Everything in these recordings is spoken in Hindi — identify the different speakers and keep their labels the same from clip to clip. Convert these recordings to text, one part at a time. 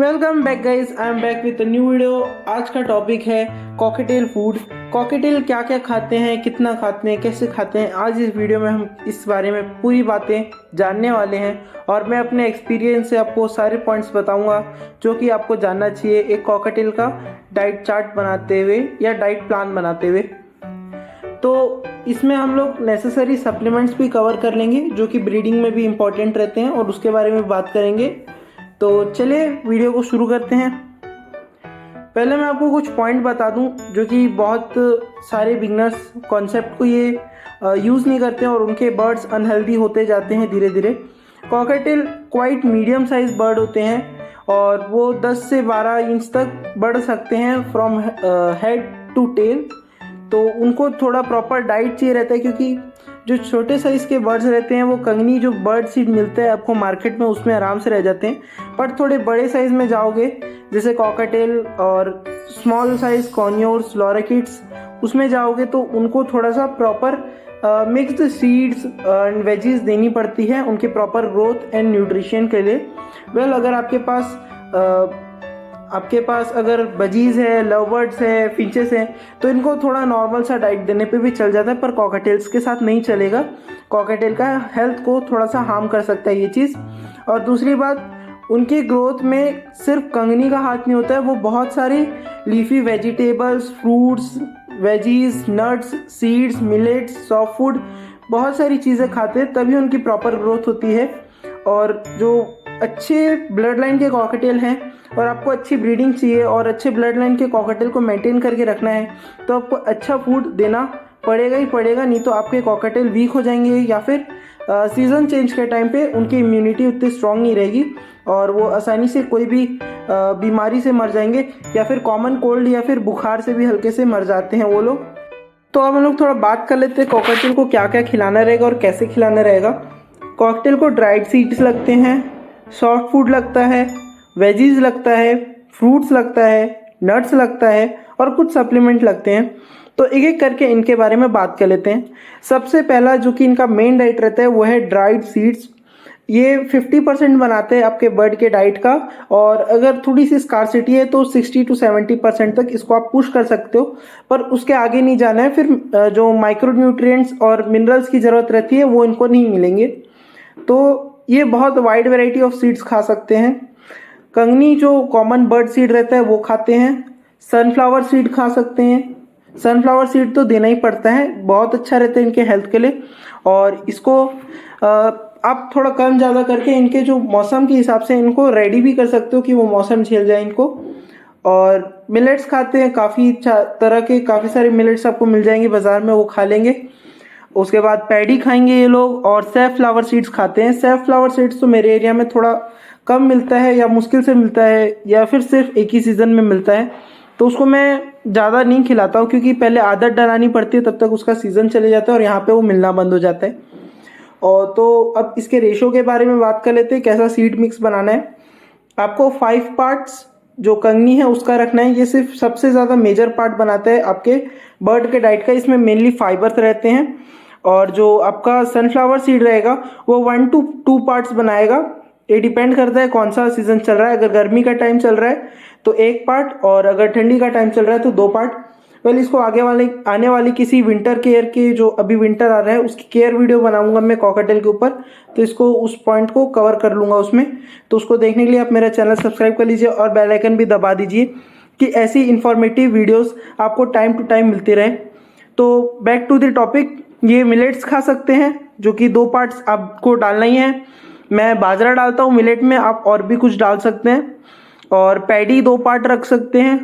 Speaker 1: Welcome back guys, I am back with a new video. आज का टॉपिक है कॉकटेल फूड। कॉकटेल क्या क्या खाते हैं, कितना खाते हैं, कैसे खाते हैं। आज इस वीडियो में हम इस बारे में पूरी बातें जानने वाले हैं और मैं अपने एक्सपीरियंस से आपको सारे पॉइंट्स बताऊंगा जो कि आपको जानना चाहिए एक कॉकटेल का डाइट चार्ट बनाते हुए या डाइट प्लान बनाते हुए। तो इसमें हम लोग नेसेसरी सप्लीमेंट्स भी कवर कर लेंगे जो कि ब्रीडिंग में भी इम्पॉर्टेंट रहते हैं और उसके बारे में बात करेंगे। तो चलिए वीडियो को शुरू करते हैं। पहले मैं आपको कुछ पॉइंट बता दूं जो कि बहुत सारे बिगनर्स कॉन्सेप्ट को ये यूज़ नहीं करते हैं और उनके बर्ड्स अनहेल्दी होते जाते हैं धीरे धीरे। Cocktail quite medium size bird होते हैं और वो 10 से 12 इंच तक बढ़ सकते हैं फ्रॉम हेड टू टेल। तो उनको थोड़ा प्रॉपर डाइट चाहिए रहता है क्योंकि जो छोटे साइज़ के बर्ड्स रहते हैं वो कंगनी जो बर्ड सीड मिलता है आपको मार्केट में उसमें आराम से रह जाते हैं। पर थोड़े बड़े साइज़ में जाओगे जैसे कॉकटेल और स्मॉल साइज़ कॉर्नियोर्स लॉरेकिड्स उसमें जाओगे तो उनको थोड़ा सा proper mixed seeds and veggies देनी पड़ती है उनके प्रॉपर ग्रोथ एंड न्यूट्रिशन के लिए। अगर आपके पास अगर बजीज है, लव बर्ड्स है, फिंचेस हैं तो इनको थोड़ा नॉर्मल सा डाइट देने पे भी चल जाता है, पर कॉकटेल्स के साथ नहीं चलेगा। कॉकटेल का हेल्थ को थोड़ा सा हार्म कर सकता है ये चीज़। और दूसरी बात, उनके ग्रोथ में सिर्फ कंगनी का हाथ नहीं होता है, वो बहुत सारे leafy vegetables, fruits, veggies, nuts, seeds, millets, soft food बहुत सारी चीज़ें खाते हैं तभी उनकी प्रॉपर ग्रोथ होती है। और जो अच्छे ब्लड लाइन के कॉकटेल हैं और आपको अच्छी ब्रीडिंग चाहिए और अच्छे ब्लड लाइन के कॉकटेल को मेंटेन करके रखना है तो आपको अच्छा फूड देना पड़ेगा ही पड़ेगा, नहीं तो आपके कॉकटेल वीक हो जाएंगे या फिर सीज़न चेंज के टाइम पे उनकी इम्यूनिटी उतनी स्ट्रांग नहीं रहेगी और वो आसानी से कोई भी बीमारी से मर जाएंगे या फिर कॉमन कोल्ड या फिर बुखार से भी हल्के से मर जाते हैं वो लोग। तो अब हम लोग थोड़ा बात कर लेते हैं कॉकटेल को क्या क्या खिलाना रहेगा और कैसे खिलाना रहेगा। कॉकटेल को ड्राइड सीड्स लगते हैं, सॉफ्ट फूड लगता है, वेजीज लगता है, फ्रूट्स लगता है, नट्स लगता है और कुछ सप्लीमेंट लगते हैं। तो एक एक करके इनके बारे में बात कर लेते हैं। सबसे पहला जो कि इनका मेन डाइट रहता है वो है ड्राइड सीड्स। ये 50% बनाते हैं आपके बर्ड के डाइट का और अगर थोड़ी सी स्कार्सिटी है तो 60 to 70% तक इसको आप पुश कर सकते हो, पर उसके आगे नहीं जाना है। फिर जो माइक्रो न्यूट्रिएंट्स और मिनरल्स की ज़रूरत रहती है वो इनको नहीं मिलेंगे। तो ये बहुत वाइड वैरायटी ऑफ सीड्स खा सकते हैं। कंगनी जो कॉमन बर्ड सीड रहता है वो खाते हैं। सनफ्लावर सीड खा सकते हैं। सनफ्लावर सीड तो देना ही पड़ता है, बहुत अच्छा रहता है इनके हेल्थ के लिए। और इसको आप थोड़ा कम ज़्यादा करके इनके जो मौसम के हिसाब से इनको रेडी भी कर सकते हो कि वो मौसम झेल जाए इनको। और मिलेट्स खाते हैं, काफ़ी तरह के काफ़ी सारे मिलेट्स आपको मिल जाएंगे बाज़ार में, वो खा लेंगे। उसके बाद पैडी खाएंगे ये लोग और सैफ फ्लावर सीड्स खाते हैं। सैफ फ्लावर सीड्स तो मेरे एरिया में थोड़ा कम मिलता है या मुश्किल से मिलता है या फिर सिर्फ एक ही सीज़न में मिलता है, तो उसको मैं ज़्यादा नहीं खिलाता हूँ क्योंकि पहले आदत डलानी पड़ती है, तब तक उसका सीज़न चले जाता है और यहाँ पे वो मिलना बंद हो जाता है। और तो अब इसके रेशो के बारे में बात कर लेते हैं, कैसा सीड मिक्स बनाना है। आपको 5 पार्ट्स जो कंगनी है उसका रखना है। ये सिर्फ सबसे ज़्यादा मेजर पार्ट बनाता है आपके बर्ड के डाइट का। इसमें मेनली फाइबर्स रहते हैं। और जो आपका सनफ्लावर सीड रहेगा वो 1 to 2 पार्ट्स बनाएगा। ये डिपेंड करता है कौन सा सीज़न चल रहा है। अगर गर्मी का टाइम चल रहा है तो 1 पार्ट और अगर ठंडी का टाइम चल रहा है तो 2 पार्ट। इसको आने वाली किसी विंटर केयर के, जो अभी विंटर आ रहा है उसकी केयर वीडियो बनाऊंगा मैं कॉकटेल के ऊपर, तो इसको उस पॉइंट को कवर कर लूँगा उसमें। तो उसको देखने के लिए आप मेरा चैनल सब्सक्राइब कर लीजिए और बेल आइकन भी दबा दीजिए कि ऐसी इन्फॉर्मेटिव वीडियोज़ आपको टाइम टू टाइम मिलती रहे। तो बैक टू द टॉपिक, ये मिलेट्स खा सकते हैं जो कि 2 पार्ट्स आपको डालना ही है। मैं बाजरा डालता हूँ मिलेट में, आप और भी कुछ डाल सकते हैं। और पैडी 2 पार्ट रख सकते हैं।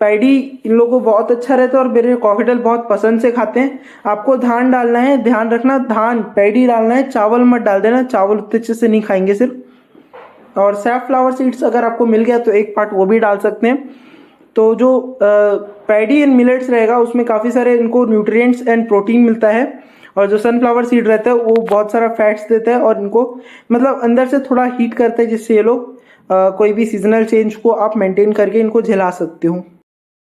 Speaker 1: पैडी इन लोगों को बहुत अच्छा रहता है और मेरे कॉकटेल बहुत पसंद से खाते हैं। आपको धान डालना है, ध्यान रखना धान पैडी डालना है, चावल मत डाल देना, चावल उतने अच्छे से नहीं खाएंगे सिर्फ। और सैफ फ्लावर सीड्स अगर आपको मिल गया तो 1 पार्ट वो भी डाल सकते हैं। तो जो पैडी एंड मिलेट्स रहेगा उसमें काफ़ी सारे इनको न्यूट्रिएंट्स एंड प्रोटीन मिलता है। और जो सनफ्लावर सीड रहता है वो बहुत सारा फैट्स देता है और इनको मतलब अंदर से थोड़ा हीट करता है, जिससे ये लोग कोई भी सीजनल चेंज को आप मेंटेन करके इनको झेला सकते हो।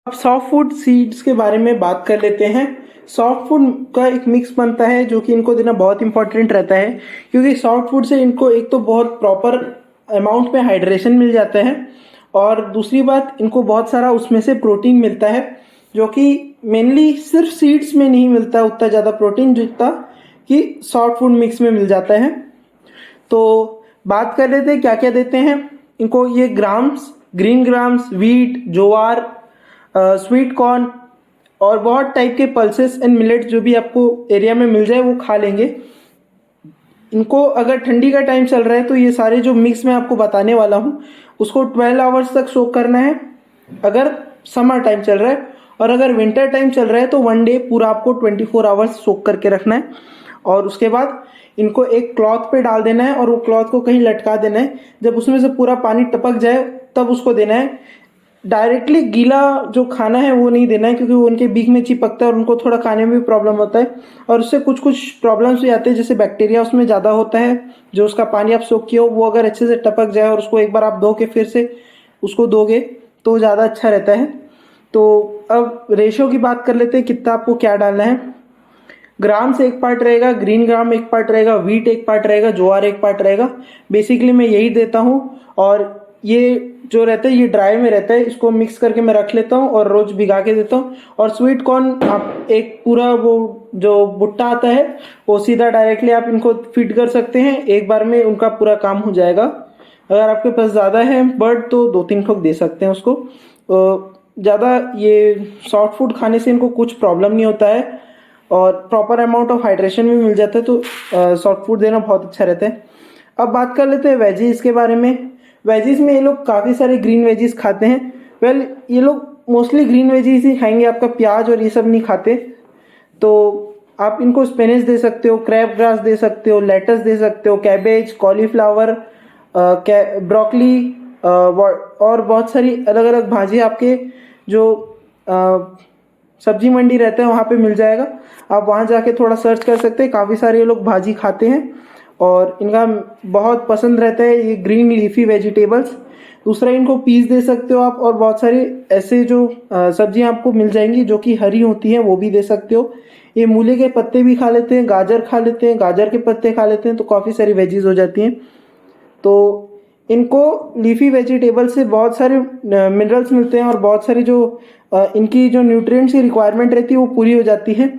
Speaker 1: अब सॉफ्ट फूड सीड्स के बारे में बात कर लेते हैं। सॉफ्ट फूड का एक मिक्स बनता है जो कि इनको देना बहुत इंपॉर्टेंट रहता है क्योंकि सॉफ्ट फूड से इनको एक तो बहुत प्रॉपर अमाउंट में हाइड्रेशन मिल जाता है। और दूसरी बात, इनको बहुत सारा उसमें से प्रोटीन मिलता है, जो कि मेनली सिर्फ सीड्स में नहीं मिलता उतना ज़्यादा प्रोटीन जितना कि सॉफ्ट फूड मिक्स में मिल जाता है। तो बात कर रहे थे क्या क्या देते हैं इनको। ये ग्राम्स, ग्रीन ग्राम्स, वीट, ज्वार, स्वीट कॉर्न और बहुत टाइप के पल्सेस एंड मिलेट्स जो भी आपको एरिया में मिल जाए वो खा लेंगे। इनको अगर ठंडी का टाइम चल रहा है तो ये सारे जो मिक्स मैं आपको बताने वाला हूँ उसको 12 आवर्स तक सोक करना है अगर समर टाइम चल रहा है, और अगर विंटर टाइम चल रहा है तो 1 डे पूरा आपको 24 आवर्स सोक करके रखना है। और उसके बाद इनको एक क्लॉथ पे डाल देना है और वो क्लॉथ को कहीं लटका देना है। जब उसमें से पूरा पानी टपक जाए तब उसको देना है। डायरेक्टली गीला जो खाना है वो नहीं देना है, क्योंकि वो उनके बीक में चिपकता है और उनको थोड़ा खाने में भी प्रॉब्लम होता है और उससे कुछ कुछ प्रॉब्लम्स भी आते हैं, जैसे बैक्टीरिया उसमें ज़्यादा होता है। जो उसका पानी आप सोख किए हो वो अगर अच्छे से टपक जाए और उसको एक बार आप धो के फिर से उसको दोगे तो ज़्यादा अच्छा रहता है। तो अब रेशो की बात कर लेते हैं, कितना आपको क्या डालना है। ग्राम से 1 पार्ट रहेगा, ग्रीन ग्राम 1 पार्ट रहेगा, वीट 1 पार्ट रहेगा, ज्वार 1 पार्ट रहेगा। बेसिकली मैं यही देता हूँ। और ये जो रहता है ये ड्राई में रहता है, इसको मिक्स करके मैं रख लेता हूँ और रोज भिगा के देता हूँ। और स्वीट कॉर्न आप एक पूरा वो जो भुट्टा आता है वो सीधा डायरेक्टली आप इनको फीड कर सकते हैं, एक बार में उनका पूरा काम हो जाएगा। अगर आपके पास ज़्यादा है बर्ड तो 2-3 ठोक दे सकते हैं उसको। ज़्यादा ये सॉफ्ट फूड खाने से इनको कुछ प्रॉब्लम नहीं होता है और प्रॉपर अमाउंट ऑफ हाइड्रेशन भी मिल जाता है, तो सॉफ्ट फूड देना बहुत अच्छा रहता है। अब बात कर लेते हैं वेजीज के बारे में। वेजीज में ये लोग काफ़ी सारे ग्रीन वेजीज खाते हैं। वेल ये लोग मोस्टली ग्रीन वेजीज ही खाएंगे, आपका प्याज और ये सब नहीं खाते। तो आप इनको स्पिनच दे सकते हो, क्रैब ग्रास दे सकते हो, लेटस दे सकते हो, कैबेज, कॉलीफ्लावर, ब्रोकली और बहुत सारी अलग अलग भाजी आपके जो सब्जी मंडी रहता है वहाँ पे मिल जाएगा। आप वहाँ जाके थोड़ा सर्च कर सकते हैं, काफ़ी सारे लोग भाजी खाते हैं और इनका बहुत पसंद रहता है ये ग्रीन लीफी वेजिटेबल्स। दूसरा इनको पीस दे सकते हो आप, और बहुत सारे ऐसे जो सब्जियां आपको मिल जाएंगी जो कि हरी होती हैं वो भी दे सकते हो। ये मूले के पत्ते भी खा लेते हैं, गाजर खा लेते हैं, गाजर के पत्ते खा लेते हैं, तो काफ़ी सारी वेजीज हो जाती हैं। तो इनको लीफी वेजिटेबल से बहुत सारे मिनरल्स मिलते हैं और बहुत सारी जो इनकी जो न्यूट्रिएंट्स की रिक्वायरमेंट रहती है वो पूरी हो जाती है।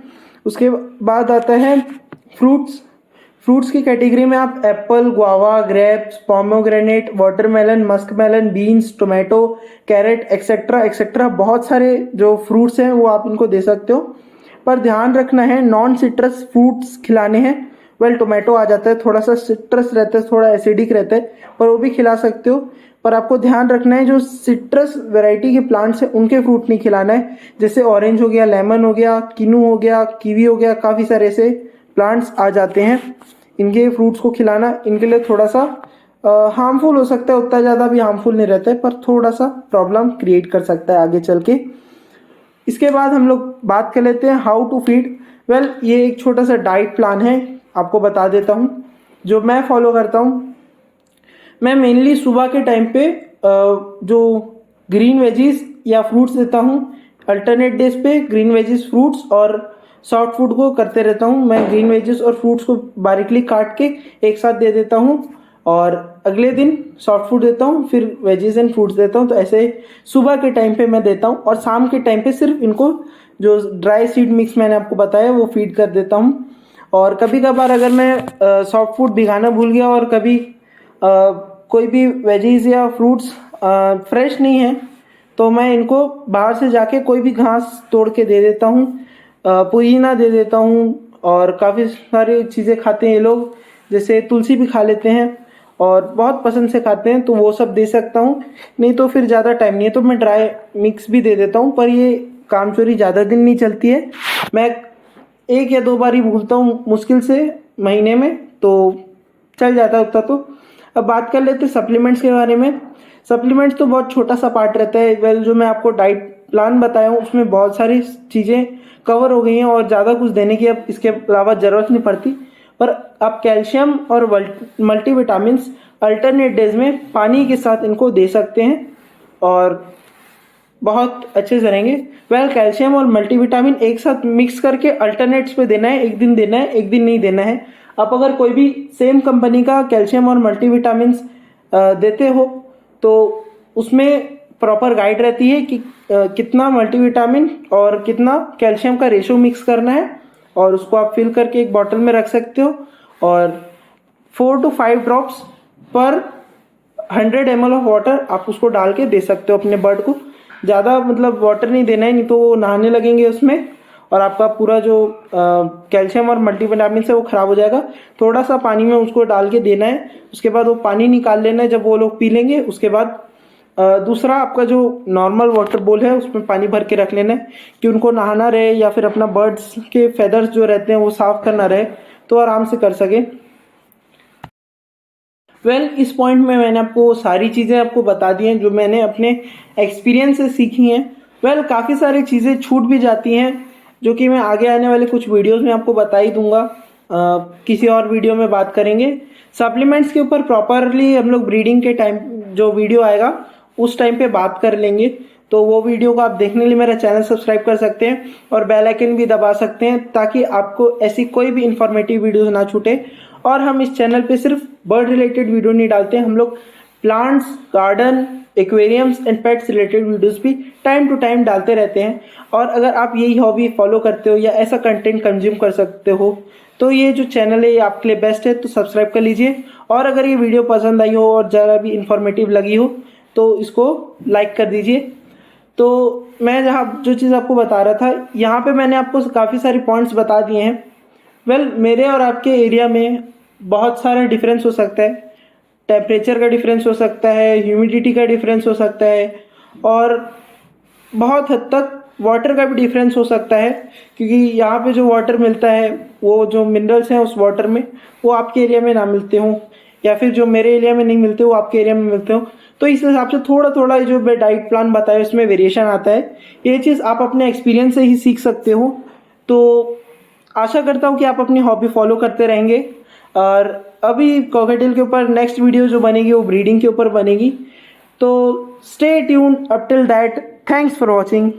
Speaker 1: उसके बाद आता है फ्रूट्स। फ्रूट्स की कैटेगरी में आप apple, guava, grapes, pomegranate, watermelon, muskmelon, beans, tomato, carrot etcetera etcetera बहुत सारे जो फ्रूट्स हैं वो आप इनको दे सकते हो। पर ध्यान रखना है नॉन सिट्रस फ्रूट्स खिलाने हैं। वेल टोमेटो आ जाता है, थोड़ा सा सिट्रस रहता है, थोड़ा एसिडिक रहता है, पर वो भी खिला सकते हो। पर आपको ध्यान रखना है जो सिट्रस वैरायटी के प्लांट्स हैं उनके फ्रूट नहीं खिलाना है। जैसे ऑरेंज हो गया, लेमन हो गया, किनू हो गया, कीवी हो गया, काफ़ी सारे ऐसे प्लांट्स आ जाते हैं। इनके फ्रूट्स को खिलाना इनके लिए थोड़ा सा हार्मफुल हो सकता है, उतना ज़्यादा भी हार्मफुल नहीं रहता है, पर थोड़ा सा प्रॉब्लम क्रिएट कर सकता है आगे चल के। इसके बाद हम लोग बात कर लेते हैं हाउ टू फीड। वेल ये एक छोटा सा डाइट प्लान है, आपको बता देता हूँ जो मैं फॉलो करता हूँ। मैं मेनली सुबह के टाइम पे जो ग्रीन वेजीज या फ्रूट्स देता हूँ, अल्टरनेट डेज पे ग्रीन वेजीज, फ्रूट्स और सॉफ्ट फूड को करते रहता हूँ। मैं ग्रीन वेजेस और फ्रूट्स को बारीकली काट के एक साथ दे देता हूँ और अगले दिन सॉफ्ट फूड देता हूँ, फिर वेजेस एंड फ्रूट्स देता हूँ। तो ऐसे सुबह के टाइम पे मैं देता हूँ और शाम के टाइम पे सिर्फ इनको जो ड्राई सीड मिक्स मैंने आपको बताया वो फीड कर देता हूँ। और कभी कभार अगर मैं सॉफ्ट फूड भिगाना भूल गया और कभी कोई भी वेजीज या फ्रूट्स फ्रेश नहीं है तो मैं इनको बाहर से जाके कोई भी घास तोड़ के दे देता हूँ, पुदीना दे देता हूँ। और काफ़ी सारी चीज़ें खाते हैं ये लोग, जैसे तुलसी भी खा लेते हैं और बहुत पसंद से खाते हैं, तो वो सब दे सकता हूँ। नहीं तो फिर ज़्यादा टाइम नहीं है तो मैं ड्राई मिक्स भी दे देता हूँ, पर ये काम चोरी ज़्यादा दिन नहीं चलती है। मैं 1 या 2 बार ही भूलता हूँ मुश्किल से महीने में, तो चल जाता है उतना। तो अब बात कर लेते हैं सप्लीमेंट्स के बारे में। सप्लीमेंट्स तो बहुत छोटा सा पार्ट रहता है। वेल जो मैं आपको डाइट प्लान बताया हूँ उसमें बहुत सारी चीज़ें कवर हो गई हैं और ज़्यादा कुछ देने की अब इसके अलावा ज़रूरत नहीं पड़ती। पर आप कैल्शियम और मल्टीविटामिन्स अल्टरनेट डेज में पानी के साथ इनको दे सकते हैं और बहुत अच्छे से रहेंगे। वेल कैल्शियम और मल्टीविटामिन एक साथ मिक्स करके अल्टरनेट्स पे देना है, एक दिन देना है, एक दिन नहीं देना है। आप अगर कोई भी सेम कंपनी का कैल्शियम और मल्टीविटामिन्स देते हो तो उसमें प्रॉपर गाइड रहती है कि कितना मल्टीविटामिन और कितना कैल्शियम का रेशो मिक्स करना है, और उसको आप फिल करके एक बॉटल में रख सकते हो, और 4 to 5 ड्रॉप्स पर 100 ml ऑफ वाटर आप उसको डाल के दे सकते हो अपने बर्ड को। ज़्यादा मतलब वाटर नहीं देना है, नहीं तो वो नहाने लगेंगे उसमें और आपका पूरा जो कैल्शियम और मल्टीविटामिन से वो ख़राब हो जाएगा। थोड़ा सा पानी में उसको डाल के देना है, उसके बाद वो पानी निकाल लेना है जब वो लोग पी लेंगे। उसके बाद दूसरा आपका जो नॉर्मल वाटर बोल है उसमें पानी भर के रख लेना है कि उनको नहाना रहे या फिर अपना बर्ड्स के फेदर्स जो रहते हैं वो साफ़ करना रहे तो आराम से कर सके। इस पॉइंट में मैंने आपको सारी चीज़ें आपको बता दी हैं जो मैंने अपने एक्सपीरियंस से सीखी हैं। काफ़ी सारी चीज़ें छूट भी जाती हैं जो कि मैं आगे आने वाले कुछ वीडियोस में आपको बता ही दूंगा। किसी और वीडियो में बात करेंगे सप्लीमेंट्स के ऊपर प्रॉपरली। हम लोग ब्रीडिंग के टाइम जो वीडियो आएगा उस टाइम पे बात कर लेंगे, तो वो वीडियो को आप देखने के लिए मेरा चैनल सब्सक्राइब कर सकते हैं और बेल आइकन भी दबा सकते हैं ताकि आपको ऐसी कोई भी इंफॉर्मेटिव वीडियोस ना छूटे। और हम इस चैनल पे सिर्फ बर्ड रिलेटेड वीडियो नहीं डालते, हम लोग plants, garden, aquariums and pets related videos भी टाइम टू टाइम डालते रहते हैं। और अगर आप यही हॉबी फॉलो करते हो या ऐसा कंटेंट कंज्यूम कर सकते हो तो ये जो चैनल है ये आपके लिए बेस्ट है, तो सब्सक्राइब कर लीजिए। और अगर ये वीडियो पसंद आई हो और ज़रा भी इंफॉर्मेटिव लगी हो तो इसको लाइक कर दीजिए। तो मैं जहाँ जो चीज़ आपको बता रहा था यहाँ पे मैंने आपको काफ़ी सारे पॉइंट्स बता दिए हैं। मेरे और आपके एरिया में बहुत सारा डिफरेंस हो सकता है। टेम्परेचर का डिफरेंस हो सकता है, ह्यूमिडिटी का डिफरेंस हो सकता है, और बहुत हद तक वाटर का भी डिफरेंस हो सकता है, क्योंकि यहाँ पे जो वाटर मिलता है वो जो मिनरल्स हैं उस वाटर में वो आपके एरिया में ना मिलते हों, या फिर जो मेरे एरिया में नहीं मिलते वो आपके एरिया में मिलते हो। तो इस हिसाब से थोड़ा थोड़ा जो मैं डाइट प्लान बताया उसमें वेरिएशन आता है। ये चीज़ आप अपने एक्सपीरियंस से ही सीख सकते हो। तो आशा करता हूँ कि आप अपनी हॉबी फॉलो करते रहेंगे। और अभी कॉकटेल के ऊपर नेक्स्ट वीडियो जो बनेगी वो ब्रीडिंग के ऊपर बनेगी। तो stay tuned up till that. Thanks for watching.